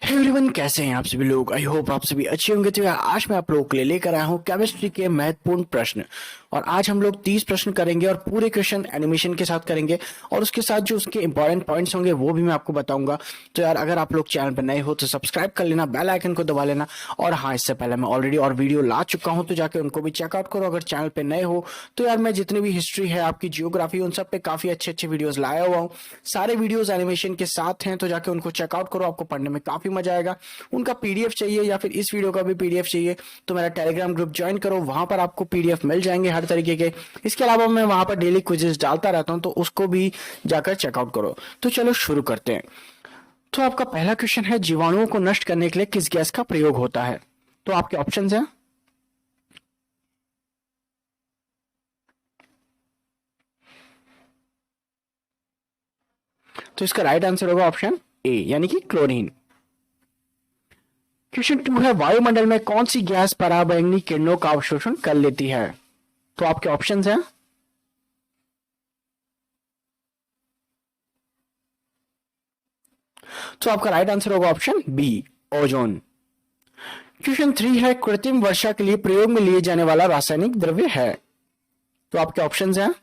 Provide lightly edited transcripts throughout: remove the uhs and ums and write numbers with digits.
Everyone, कैसे हैं आप सभी लोग। आई होप आप सभी अच्छे होंगे। तो यार आज मैं आप लोगों के लिए लेकर आया हूं केमिस्ट्री के महत्वपूर्ण प्रश्न। और आज हम लोग 30 प्रश्न करेंगे और पूरे क्वेश्चन एनिमेशन के साथ करेंगे और उसके साथ जो उसके इंपॉर्टेंट पॉइंट्स होंगे वो भी मैं आपको बताऊंगा। तो यार अगर आप लोग चैनल पर नए हो तो सब्सक्राइब कर लेना, बेल आइकन को दबा लेना। और हाँ, इससे पहले मैं ऑलरेडी और वीडियो ला चुका हूँ तो जाके उनको भी चेकआउट करो अगर चैनल पर नए हो। तो यार मैं जितनी भी हिस्ट्री है, आपकी जियोग्राफी, उन सब पे काफी अच्छे अच्छे वीडियोस लाया हुआ हूँ। सारे वीडियोस एनिमेशन के साथ हैं तो जाके उनको चेकआउट करो, आपको पढ़ने में काफी मजा आएगा। उनका पीडीएफ चाहिए या फिर इस वीडियो का भी पीडीएफ चाहिए तो मेरा टेलीग्राम ग्रुप ज्वाइन करो, वहां पर आपको पीडीएफ मिल जाएंगे हर तरीके के। इसके अलावा मैं वहां पर डेली क्विजेस डालता रहता हूं तो उसको भी जाकर चेकआउट करो। तो चलो शुरू करते हैं। तो आपका पहला क्वेश्चन है, जीवाणुओं को नष्ट करने के लिए किस गैस का प्रयोग होता है? तो आपके ऑप्शंस हैं, तो इसका राइट आंसर होगा ऑप्शन ए यानी कि क्लोरीन। क्वेश्चन 2 है, वायुमंडल में कौन सी गैस पराबैंगनी किरणों का अवशोषण कर लेती है? तो आपके ऑप्शंस हैं, तो आपका राइट आंसर होगा ऑप्शन बी, ओजोन। क्वेश्चन 3 है, कृत्रिम वर्षा के लिए प्रयोग में लिए जाने वाला रासायनिक द्रव्य है? तो आपके ऑप्शंस हैं,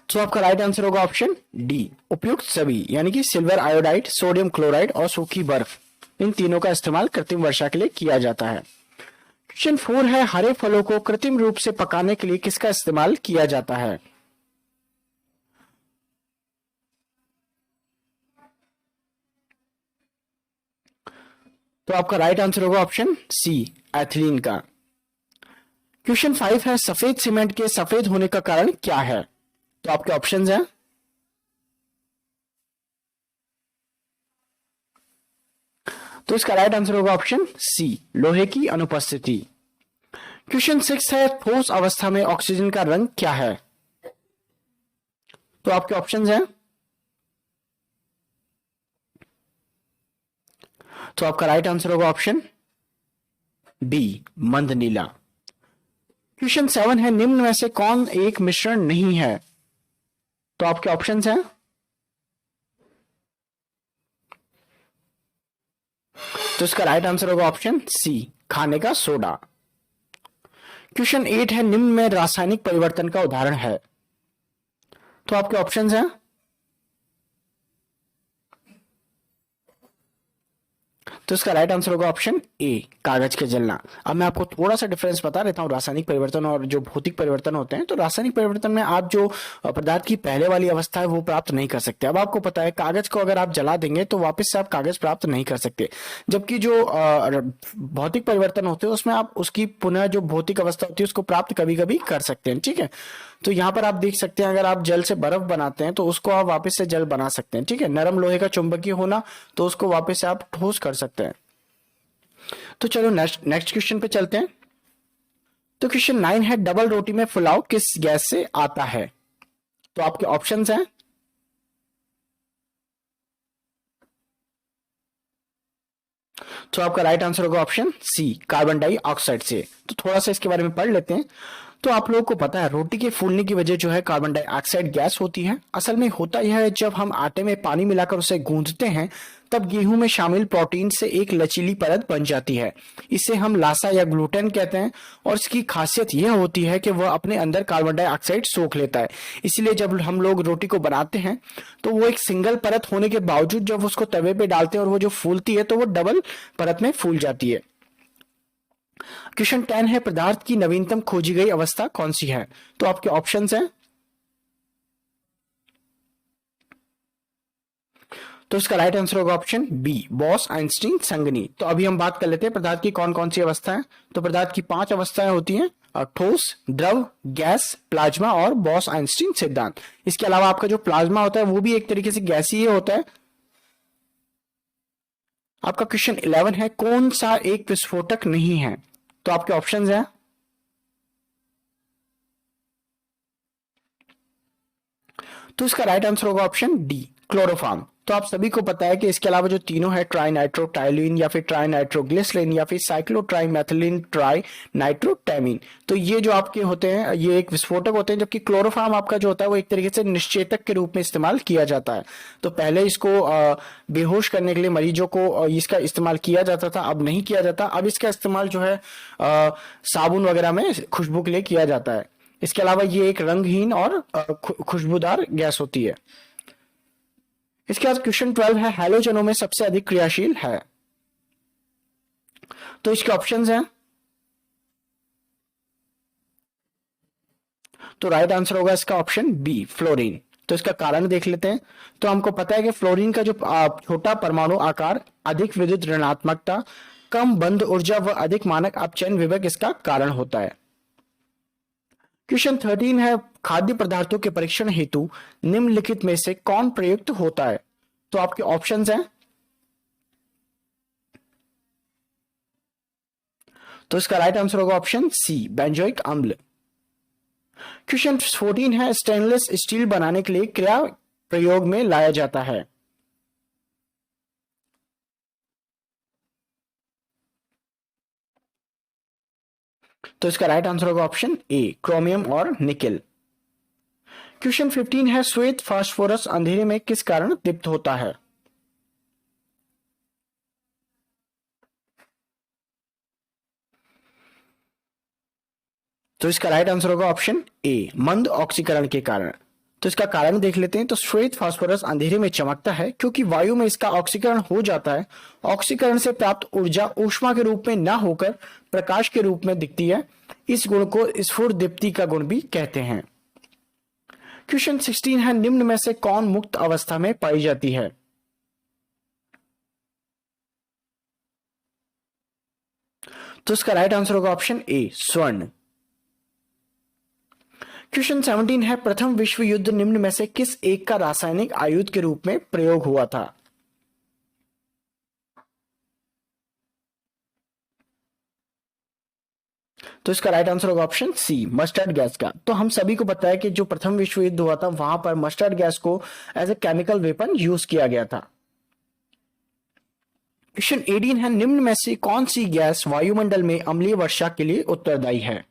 तो आपका राइट आंसर होगा ऑप्शन डी, उपयुक्त सभी, यानी कि सिल्वर आयोडाइड, सोडियम क्लोराइड और सूखी बर्फ, इन तीनों का इस्तेमाल कृत्रिम वर्षा के लिए किया जाता है। क्वेश्चन 4 है, हरे फलों को कृत्रिम रूप से पकाने के लिए किसका इस्तेमाल किया जाता है? तो आपका राइट आंसर होगा ऑप्शन सी, एथिलीन का। क्वेश्चन 5 है, सफेद सीमेंट के सफेद होने का कारण क्या है? तो आपके ऑप्शंस हैं, तो इसका राइट आंसर होगा ऑप्शन सी, लोहे की अनुपस्थिति। क्वेश्चन 6 है, ठोस अवस्था में ऑक्सीजन का रंग क्या है? तो आपके ऑप्शंस हैं, तो आपका राइट आंसर होगा ऑप्शन बी, मंद नीला। क्वेश्चन 7 है, निम्न में से कौन एक मिश्रण नहीं है? तो आपके ऑप्शंस हैं, तो इसका राइट आंसर होगा ऑप्शन सी, खाने का सोडा। क्वेश्चन 8 है, निम्न में रासायनिक परिवर्तन का उदाहरण है? तो आपके ऑप्शंस हैं, तो इसका राइट आंसर होगा ऑप्शन ए, कागज के जलना। अब मैं आपको थोड़ा सा डिफरेंस बता देता हूँ रासायनिक परिवर्तन और जो भौतिक परिवर्तन होते हैं। तो रासायनिक परिवर्तन में आप जो पदार्थ की पहले वाली अवस्था है वो प्राप्त नहीं कर सकते। अब आपको पता है कागज को अगर आप जला देंगे तो वापस से आप कागज प्राप्त नहीं कर सकते, जबकि जो भौतिक परिवर्तन होते हैं उसमें आप उसकी पुनः जो भौतिक अवस्था होती है उसको प्राप्त कभी कभी कर सकते हैं। ठीक है, तो यहाँ पर आप देख सकते हैं, अगर आप जल से बर्फ बनाते हैं तो उसको आप वापस से जल बना सकते हैं। ठीक है, नरम लोहे का चुंबकीय होना तो उसको वापस से आप ठोस कर सकते हैं। तो चलो नेक्स्ट क्वेश्चन पे चलते हैं। तो क्वेश्चन 9 है, डबल रोटी में पुलाव किस गैस से आता है? तो आपके ऑप्शंस हैं, तो आपका राइट आंसर होगा ऑप्शन सी, कार्बन डाइऑक्साइड से। तो थोड़ा सा इसके बारे में पढ़ लेते हैं। तो आप लोगों को पता है रोटी के फूलने की वजह जो है कार्बन डाइऑक्साइड गैस होती है। असल में होता यह है, जब हम आटे में पानी मिलाकर उसे गूंथते हैं तब गेहूं में शामिल प्रोटीन से एक लचीली परत बन जाती है। इसे हम लासा या ग्लूटेन कहते हैं और इसकी खासियत यह होती है कि वह अपने अंदर कार्बन डाइऑक्साइड सोख लेता है। इसलिए जब हम लोग रोटी को बनाते हैं तो वो एक सिंगल परत होने के बावजूद जब उसको तवे पे डालते हैं और वो जो फूलती है तो वो डबल परत में फूल जाती है। क्वेश्चन 10 है, पदार्थ की नवीनतम खोजी गई अवस्था कौन सी है? तो आपके ऑप्शंस हैं, तो इसका राइट आंसर होगा ऑप्शन बी, बॉस आइंस्टीन संगनी। तो अभी हम बात कर लेते हैं पदार्थ की कौन कौन सी अवस्था है। तो पदार्थ की 5 अवस्थाएं होती हैं, ठोस, द्रव, गैस, प्लाज्मा और बॉस आइंस्टीन सिद्धांत। इसके अलावा आपका जो प्लाज्मा होता है वो भी एक तरीके से गैसीय होता है। आपका क्वेश्चन 11 है, कौन सा एक विस्फोटक नहीं है? तो आपके ऑप्शंस हैं, तो इसका राइट आंसर होगा ऑप्शन डी, क्लोरोफॉर्म। तो आप सभी को पता है कि इसके अलावा जो तीनों है, ट्राई नाइट्रोटाइलिन या फिर ट्राई नाइट्रोग्लिसरीन या फिर साइक्लोट्राई मैथिलीन ट्राई नाइट्रोटैमीन, तो ये जो आपके होते हैं ये एक विस्फोटक होते हैं, जबकि क्लोरोफॉर्म आपका जो होता है वो एक तरीके से निश्चेतक के रूप में इस्तेमाल किया जाता है। तो पहले इसको बेहोश करने के लिए मरीजों को इसका इस्तेमाल किया जाता था, अब नहीं किया जाता। अब इसका इस्तेमाल जो है साबुन वगैरह में खुशबू के लिए किया जाता है। इसके अलावा ये एक रंगहीन और खुशबूदार गैस होती है। इसके बाद क्वेश्चन 12 है, हैलोजनों में सबसे अधिक क्रियाशील है। तो इसके ऑप्शंस हैं, तो राइट आंसर होगा इसका ऑप्शन बी, फ्लोरीन। तो इसका कारण देख लेते हैं। तो हमको पता है कि फ्लोरीन का जो छोटा परमाणु आकार, अधिक विद्युत ऋणात्मकता, कम बंध ऊर्जा व अधिक मानक अपचयन विभव इसका कारण होता है। क्वेश्चन 13 है, खाद्य पदार्थों के परीक्षण हेतु निम्नलिखित में से कौन प्रयुक्त होता है। तो आपके ऑप्शंस हैं, तो इसका राइट आंसर होगा ऑप्शन सी, बेंजोइक अम्ल। क्वेश्चन 14 है, स्टेनलेस स्टील बनाने के लिए क्या प्रयोग में लाया जाता है। तो इसका राइट आंसर होगा ऑप्शन ए, क्रोमियम और निकेल। क्वेश्चन 15 है, श्वेत फास्फोरस अंधेरे में किस कारण दीप्त होता है। तो इसका राइट आंसर होगा ऑप्शन ए, मंद ऑक्सीकरण के कारण। तो इसका कारण देख लेते हैं। तो श्वेत फास्फोरस अंधेरे में चमकता है क्योंकि वायु में इसका ऑक्सीकरण हो जाता है। ऑक्सीकरण से प्राप्त ऊर्जा ऊष्मा के रूप में न होकर प्रकाश के रूप में दिखती है। इस गुण को स्फुर दीप्ति का गुण भी कहते हैं। क्वेश्चन 16 है, निम्न में से कौन मुक्त अवस्था में पाई जाती है। तो इसका राइट आंसर होगा ऑप्शन ए, स्वर्ण। क्वेश्चन 17 है, प्रथम विश्व युद्ध निम्न में से किस एक का रासायनिक आयुध के रूप में प्रयोग हुआ था। तो इसका राइट आंसर होगा ऑप्शन सी, मस्टर्ड गैस का। तो हम सभी को पता है कि जो प्रथम विश्व युद्ध हुआ था वहां पर मस्टर्ड गैस को as a chemical weapon use किया गया था। क्वेश्चन 18 है, निम्न में से कौन सी गैस वायुमंडल में अम्लीय वर्षा के लिए उत्तरदायी है।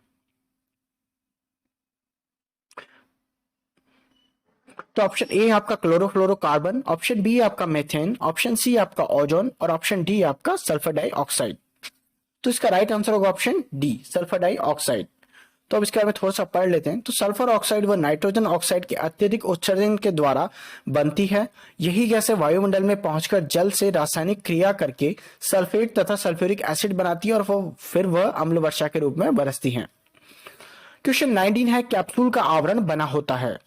तो ऑप्शन ए आपका क्लोरोफ्लोरोकार्बन, ऑप्शन बी आपका मेथेन, ऑप्शन सी आपका ओजोन और ऑप्शन डी आपका सल्फर डाइऑक्साइड। तो इसका राइट आंसर होगा ऑप्शन डी, सल्फर डाइऑक्साइड। तो अब इसके बारे में थोड़ा सा पढ़ लेते हैं। तो सल्फर ऑक्साइड व नाइट्रोजन ऑक्साइड के अत्यधिक उत्सर्जन के द्वारा बनती है। यही गैसें वायुमंडल में पहुंचकर जल से रासायनिक क्रिया करके सल्फेट तथा सल्फ्यूरिक एसिड बनाती है और फिर वह अम्ल वर्षा के रूप में बरसती हैं। क्वेश्चन 19 है, कैप्सूल का आवरण बना होता है।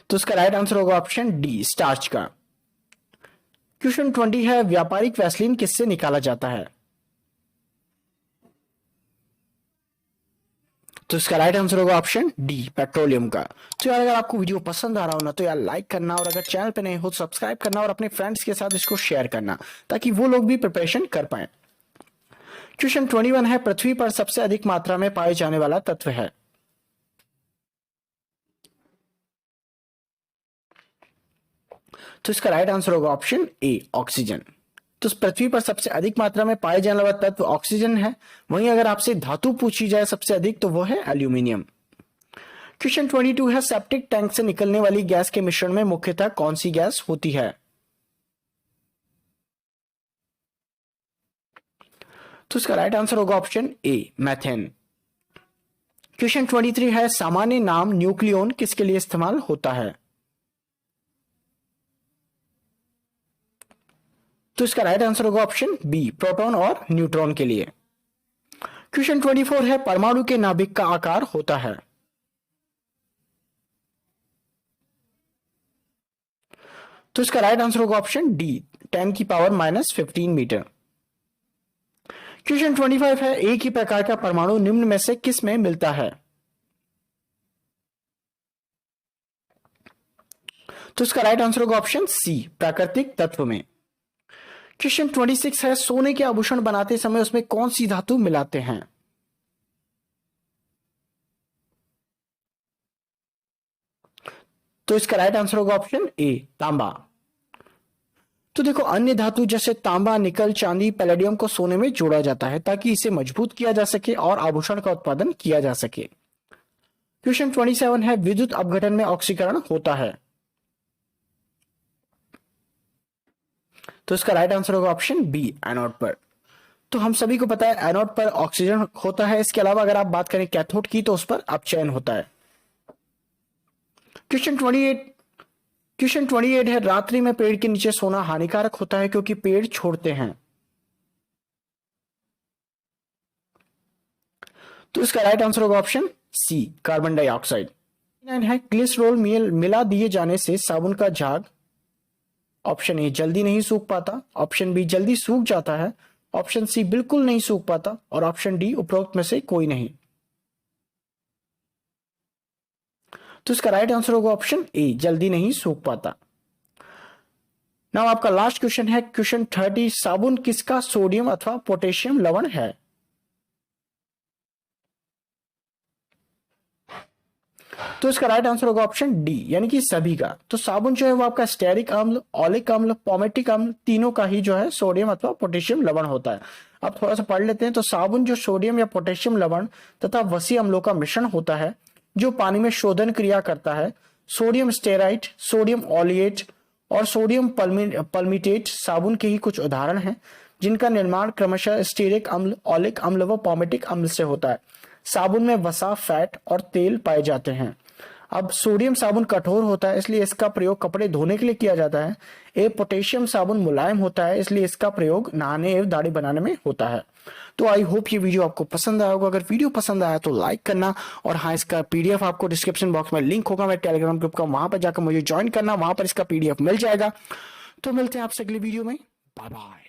तो इसका राइट आंसर होगा ऑप्शन डी, स्टार्च का। क्वेश्चन 20 है, व्यापारिक वैसलीन किससे निकाला जाता है। तो इसका राइट आंसर होगा ऑप्शन डी, पेट्रोलियम का। तो यार अगर आपको वीडियो पसंद आ रहा हो ना तो यार लाइक करना, और अगर चैनल पे नए हो तो सब्सक्राइब करना और अपने फ्रेंड्स के साथ इसको शेयर करना ताकि वो लोग भी प्रिपरेशन कर पाए। क्वेश्चन 21 है, पृथ्वी पर सबसे अधिक मात्रा में पाए जाने वाला तत्व है। तो इसका राइट आंसर होगा ऑप्शन ए, ऑक्सीजन। तो पृथ्वी पर सबसे अधिक मात्रा में पाए जाने वाला तत्व ऑक्सीजन है। वहीं अगर आपसे धातु पूछी जाए सबसे अधिक तो वो है एल्यूमिनियम। क्वेश्चन 22 है, सेप्टिक टैंक से निकलने वाली गैस के मिश्रण में मुख्यतः कौन सी गैस होती है। तो इसका राइट आंसर होगा ऑप्शन ए, मैथेन। क्वेश्चन 23 है, सामान्य नाम न्यूक्लियन किसके लिए इस्तेमाल होता है। तो इसका राइट आंसर होगा ऑप्शन बी, प्रोटॉन और न्यूट्रॉन के लिए। क्वेश्चन 24 है, परमाणु के नाभिक का आकार होता है। तो इसका राइट आंसर होगा ऑप्शन डी, 10⁻⁻15 मीटर। क्वेश्चन 25 है, एक ही प्रकार का परमाणु निम्न में से किस में मिलता है। तो इसका राइट आंसर होगा ऑप्शन सी, प्राकृतिक तत्व में। क्वेश्चन 26 है, सोने के आभूषण बनाते समय उसमें कौन सी धातु मिलाते हैं। तो इसका राइट आंसर होगा ऑप्शन ए, तांबा। तो देखो, अन्य धातु जैसे तांबा, निकल, चांदी, पैलेडियम को सोने में जोड़ा जाता है ताकि इसे मजबूत किया जा सके और आभूषण का उत्पादन किया जा सके। क्वेश्चन 27 है, विद्युत अपघटन में ऑक्सीकरण होता है। तो इसका राइट आंसर होगा ऑप्शन बी, एनोड पर। तो हम सभी को पता है एनोड पर ऑक्सीजन होता है। इसके अलावा अगर आप बात करें कैथोड की तो उस पर अपचयन होता है। क्वेश्चन 28 है, रात्रि में पेड़ के नीचे सोना हानिकारक होता है क्योंकि पेड़ छोड़ते हैं। तो इसका राइट आंसर होगा ऑप्शन सी, कार्बन डाइऑक्साइड। है, ग्लिसरॉल मिला दिए जाने से साबुन का झाग ऑप्शन ए जल्दी नहीं सूख पाता, ऑप्शन बी जल्दी सूख जाता है, ऑप्शन सी बिल्कुल नहीं सूख पाता और ऑप्शन डी उपरोक्त में से कोई नहीं। तो इसका राइट आंसर होगा ऑप्शन ए, जल्दी नहीं सूख पाता। नाउ आपका लास्ट क्वेश्चन है, क्वेश्चन 30, साबुन किसका सोडियम अथवा पोटेशियम लवण है। तो इसका राइट आंसर होगा ऑप्शन डी, यानी कि सभी का। तो साबुन जो है वो आपका स्टेरिक अम्ल, ऑलिक अम्ल, पोमेटिक अम्ल, तीनों का ही जो है सोडियम अथवा पोटेशियम लवण होता है। अब थोड़ा सा पढ़ लेते हैं। तो साबुन जो सोडियम या पोटेशियम लवण तथा वसी अम्लों का मिश्रण होता है जो पानी में शोधन क्रिया करता है। सोडियम स्टेराइट, सोडियम ऑलिएट और सोडियम पल्मिटेट साबुन के ही कुछ उदाहरण हैं जिनका निर्माण क्रमशः स्टेरिक अम्ल, ऑलिक अम्ल व पोमेटिक अम्ल से होता है। साबुन में वसा, फैट और तेल पाए जाते हैं। अब सोडियम साबुन कठोर होता है इसलिए इसका प्रयोग कपड़े धोने के लिए किया जाता है। पोटेशियम साबुन मुलायम होता है इसलिए इसका प्रयोग नहाने एवं दाढ़ी बनाने में होता है। तो आई होप ये वीडियो आपको पसंद आया होगा। अगर वीडियो पसंद आया तो लाइक करना, और हाँ, इसका पीडीएफ आपको डिस्क्रिप्शन बॉक्स में लिंक होगा मेरे टेलीग्राम ग्रुप का, वहां पर जाकर मुझे ज्वाइन करना, वहां पर इसका पीडीएफ मिल जाएगा। तो मिलते हैं आपसे अगली वीडियो में, बाय बाय।